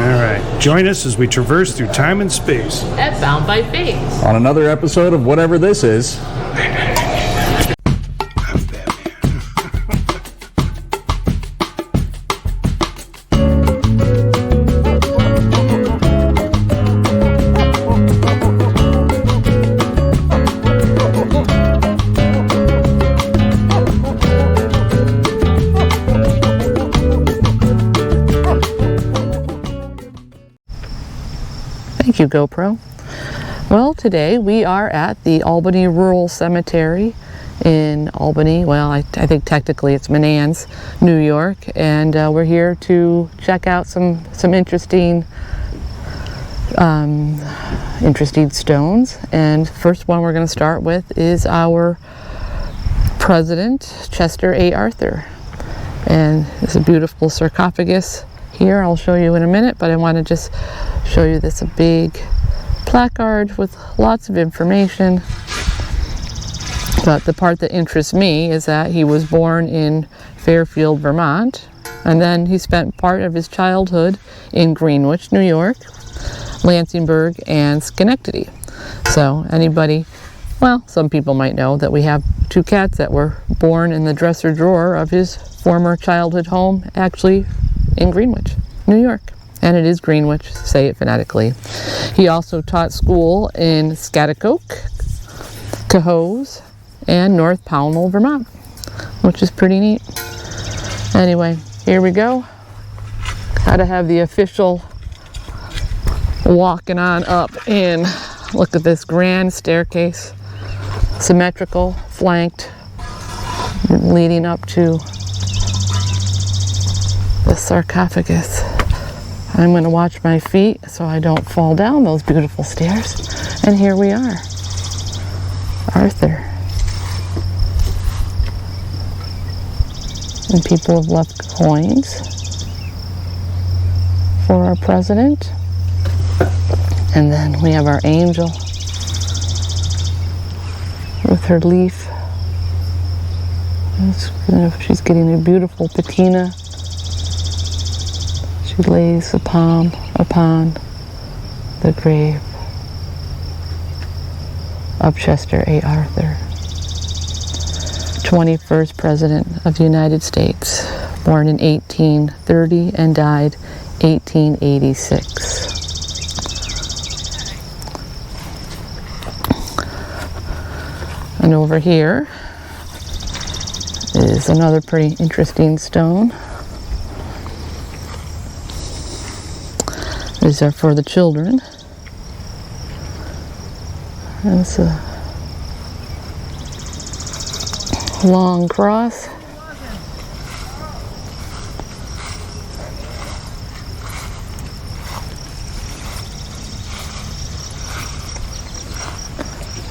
All right. Join us as we traverse through time and space. At Bound by Fate. On another episode of whatever this is. Thank you, GoPro. Well, today we are at the Albany Rural Cemetery in Albany. Well, I think technically it's Menands, New York, and we're here to check out some interesting stones. And first one we're going to start with is our President, Chester A. Arthur. And it's a beautiful sarcophagus here. I'll show you in a minute, but I want to just show you this big placard with lots of information. But the part that interests me is that he was born in Fairfield, Vermont, and then he spent part of his childhood in Greenwich, New York, Lansingburg, and Schenectady. So anybody, well, some people might know that we have two cats that were born in the dresser drawer of his former childhood home, actually in Greenwich, New York. And it is Greenwich, say it phonetically. He also taught school in Scaghtikoke, Cohoes, and North Pownell, Vermont, which is pretty neat. Anyway, here we go. Gotta have the official walking on up in. Look at this grand staircase, symmetrical, flanked, leading up to the sarcophagus. I'm going to watch my feet so I don't fall down those beautiful stairs. And here we are. Arthur. And people have left coins for our president. And then we have our angel with her leaf. She's getting a beautiful patina. She lays a palm upon the grave of Chester A. Arthur, 21st President of the United States, born in 1830 and died 1886. And over here is another pretty interesting stone. These are for the children. And it's a long cross.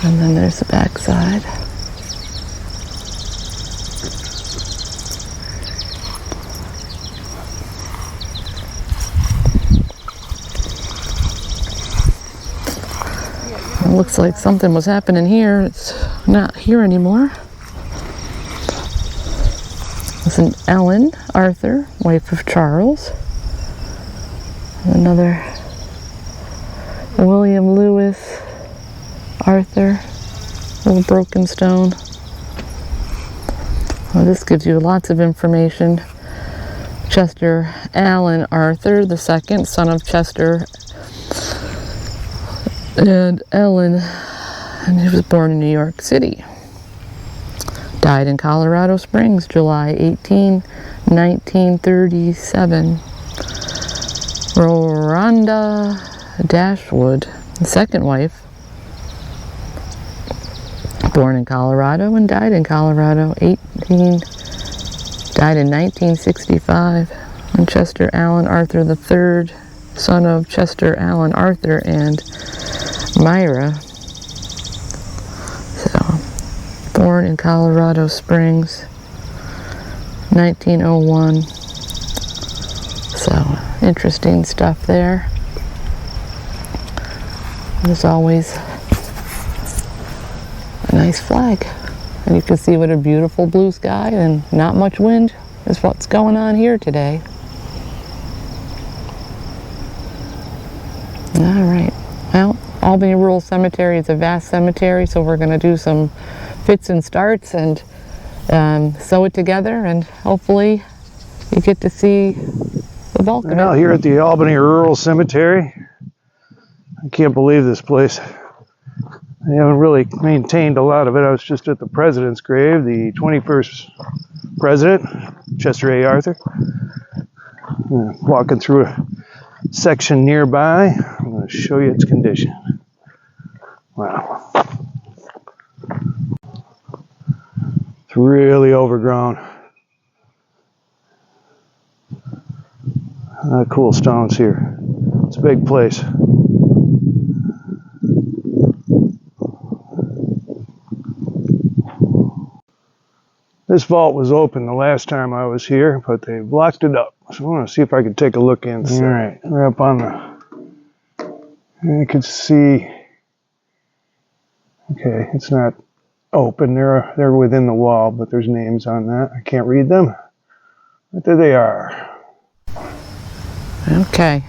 And then there's the back side. It looks like something was happening here. It's not here anymore. It's an Ellen Arthur, wife of Charles. Another William Lewis Arthur, little broken stone. Well, this gives you lots of information. Chester Allen Arthur II, son of Chester and Ellen, and he was born in New York City. Died in Colorado Springs, July 18, 1937. Rhonda Dashwood, the second wife, born in Colorado and died in Colorado, died in 1965. And Chester Allen Arthur III, son of Chester Allen Arthur and Myra. So, born in Colorado Springs, 1901. So, interesting stuff there. There's always a nice flag. And you can see what a beautiful blue sky and not much wind is what's going on here today. All right. Well, Albany Rural Cemetery is a vast cemetery, so we're going to do some fits and starts and sew it together, and hopefully you get to see the bulk of Well, it. here at the Albany Rural Cemetery, I can't believe this place. They haven't really maintained a lot of it. I was just at the president's grave, the 21st president, Chester A. Arthur. Walking through a section nearby. I'm going to show you its condition. Wow. It's really overgrown. Cool stones here. It's a big place. This vault was open the last time I was here, but they blocked it up. So I want to see if I can take a look inside. All right, we're up on the... You can see... Okay, it's not open. They're within the wall, but there's names on that. I can't read them, but there they are. Okay.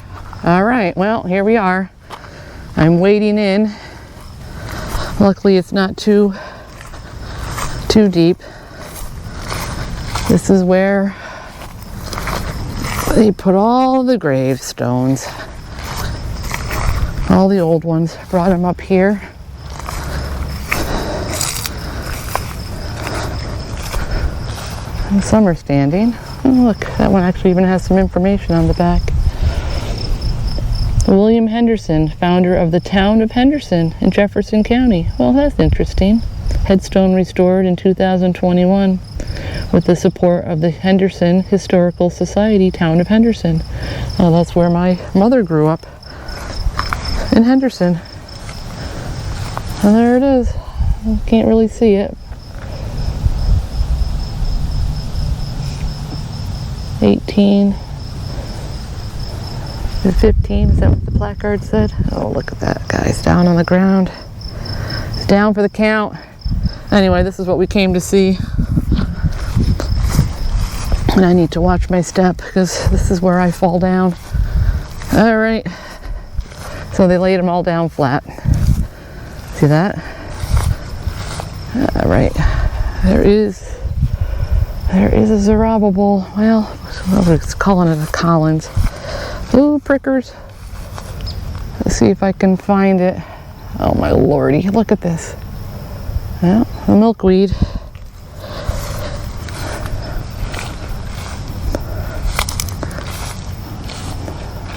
All right. Well, here we are. I'm wading in. Luckily, it's not too deep. This is where they put all the gravestones, all the old ones. Brought them up here. And some are standing. Oh, look, that one actually even has some information on the back. William Henderson, founder of the town of Henderson in Jefferson County. Well, that's interesting. Headstone restored in 2021 with the support of the Henderson Historical Society, town of Henderson. Well, that's where my mother grew up, in Henderson. And there it is. You can't really see it. 18 to 15, is that what the placard said? Oh, look at that, guys, down on the ground. It's down for the count. Anyway, this is what we came to see. And I need to watch my step because this is where I fall down. All right. So they laid them all down flat. See that? All right. There is a Zerubbabel. Well, it's calling it a Collins. Ooh, prickers. Let's see if I can find it. Oh my lordy, look at this. Well, the milkweed.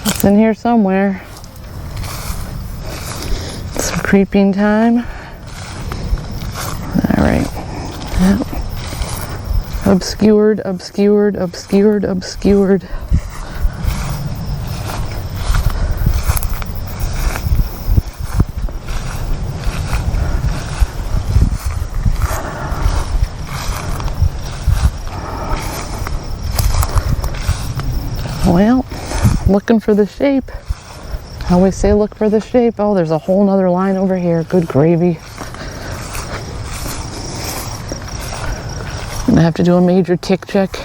It's in here somewhere. Some creeping time. All right. Yep. Obscured, obscured, obscured, obscured. Well, looking for the shape. I always say look for the shape. Oh, there's a whole nother line over here. Good gravy. I'm gonna have to do a major tick check.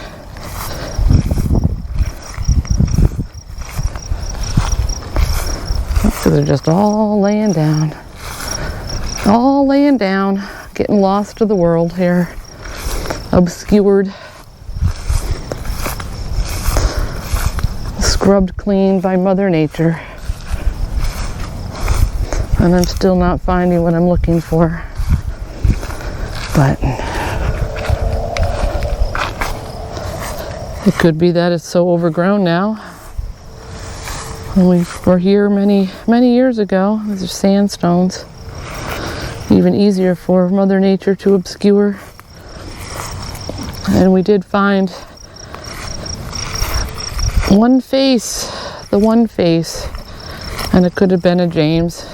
So they're just all laying down. All laying down. Getting lost to the world here. Obscured. Scrubbed clean by Mother Nature. And I'm still not finding what I'm looking for. But it could be that it's so overgrown now. When we were here many years ago, these are sandstones. Even easier for Mother Nature to obscure. And we did find one face, the one face, and it could have been a James.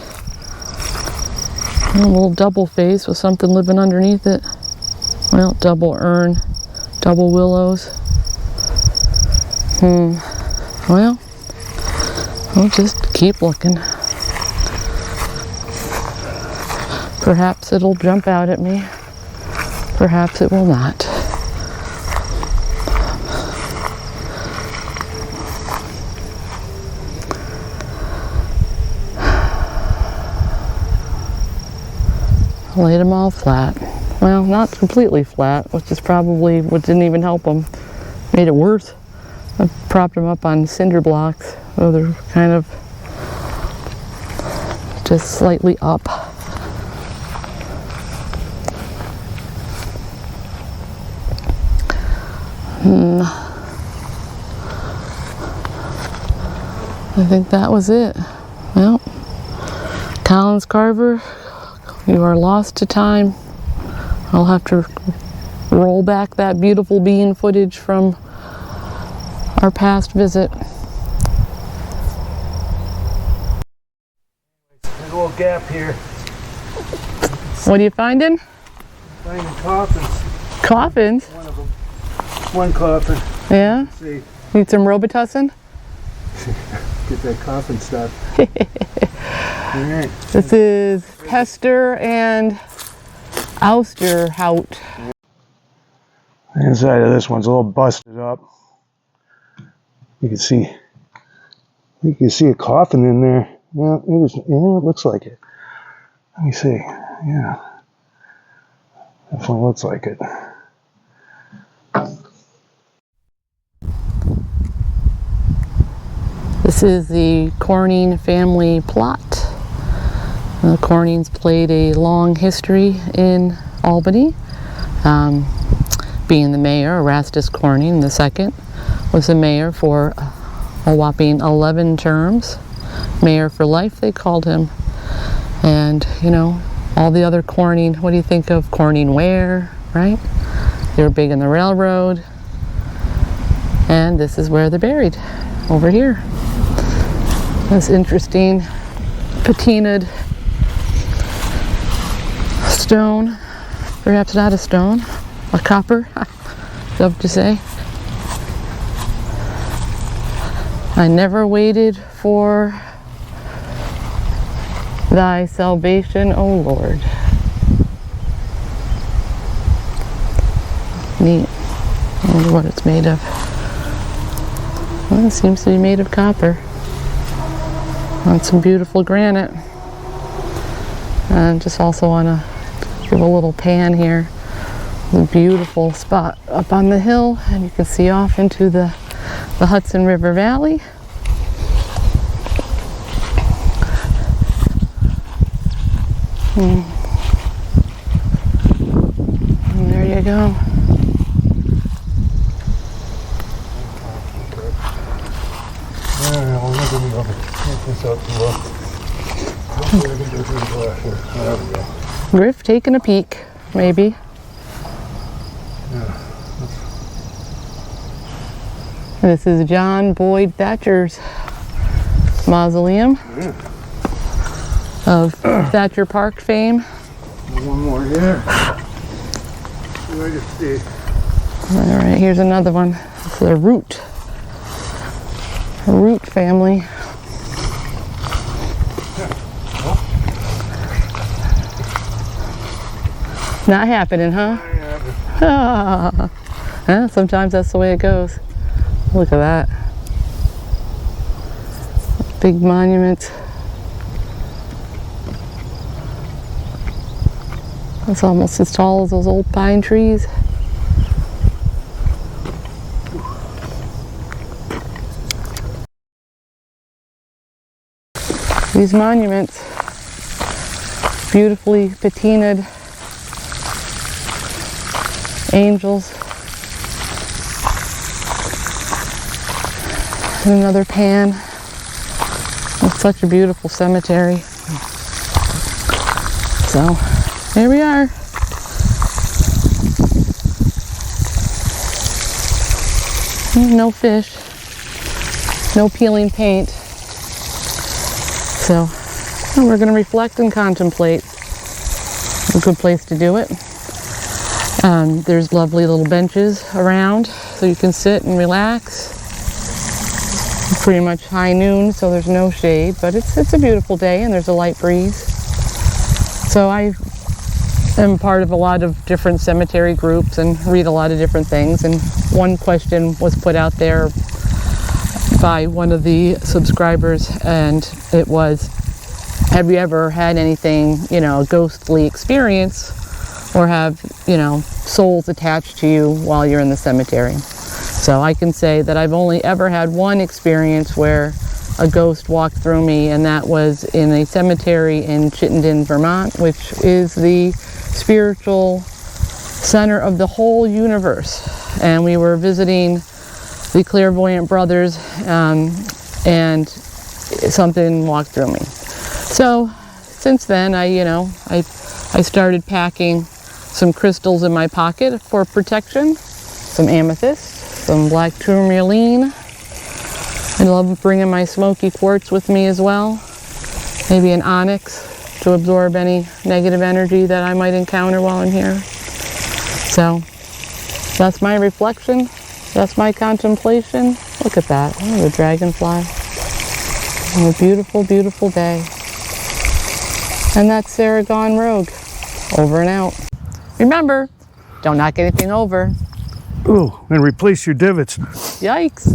A little double face with something living underneath it. Well, double urn, double willows. Well, we'll just keep looking. Perhaps it'll jump out at me. Perhaps it will not. Laid them all flat. Well, not completely flat, which is probably what didn't even help them. Made it worse. I propped them up on cinder blocks, so they're kind of just slightly up. I think that was it. Well, Collins Carver, you are lost to time. I'll have to roll back that beautiful bean footage from our past visit. There's a little gap here. What are you finding? Finding coffins. Coffins? One of them. One coffin. Yeah? Let's see. Need some Robitussin? Get that coffin stuff. All right. This is Hester and Ousterhout. The inside of this one's a little busted up. You can see a coffin in there. Yeah, it looks like it. Let me see. Yeah, definitely looks like it. This is the Corning family plot. The Cornings played a long history in Albany. Being the mayor, Erastus Corning II was the mayor for a whopping 11 terms. Mayor for life, they called him. And, you know, all the other Corning, what do you think of Corning ware, right? They were big in the railroad. And this is where they're buried, over here. This interesting patinaed stone, perhaps not a stone, a copper, love to say. I never waited for thy salvation, O Lord. Neat. I wonder what it's made of. Well, it seems to be made of copper. On some beautiful granite. And just also want to give a little pan here. A beautiful spot up on the hill, and you can see off into the Hudson River Valley. And there you go. Alright, well, let me get this up to look. Hopefully I can do through the glass here. There we go. Griff taking a peek, maybe. Yeah. This is John Boyd Thatcher's mausoleum of Thatcher Park fame. One more here. What do I just see? All right, here's another one. It's the Root family. Not happening, huh? Ah. Yeah, sometimes that's the way it goes. Look at that. Big monument. That's almost as tall as those old pine trees. These monuments, beautifully patinaed angels. And another pan. It's such a beautiful cemetery. So, here we are. No fish. No peeling paint. So, we're going to reflect and contemplate. A good place to do it. There's lovely little benches around so you can sit and relax. It's pretty much high noon, so there's no shade, but it's a beautiful day and there's a light breeze. So I am part of a lot of different cemetery groups and read a lot of different things, and one question was put out there by one of the subscribers, and it was, have you ever had anything, you know, a ghostly experience, or have, you know, souls attached to you while you're in the cemetery? So I can say that I've only ever had one experience where a ghost walked through me, and that was in a cemetery in Chittenden, Vermont, which is the spiritual center of the whole universe. And we were visiting the clairvoyant brothers, and something walked through me. So since then, I started packing some crystals in my pocket for protection, some amethyst, some black tourmaline. I love bringing my smoky quartz with me as well. Maybe an onyx to absorb any negative energy that I might encounter while I'm here. So that's my reflection. That's my contemplation. Look at that. Oh, the dragonfly. And a beautiful, beautiful day. And that's Sarah Gone Rogue. Over and out. Remember, don't knock anything over. Ooh, and replace your divots. Yikes.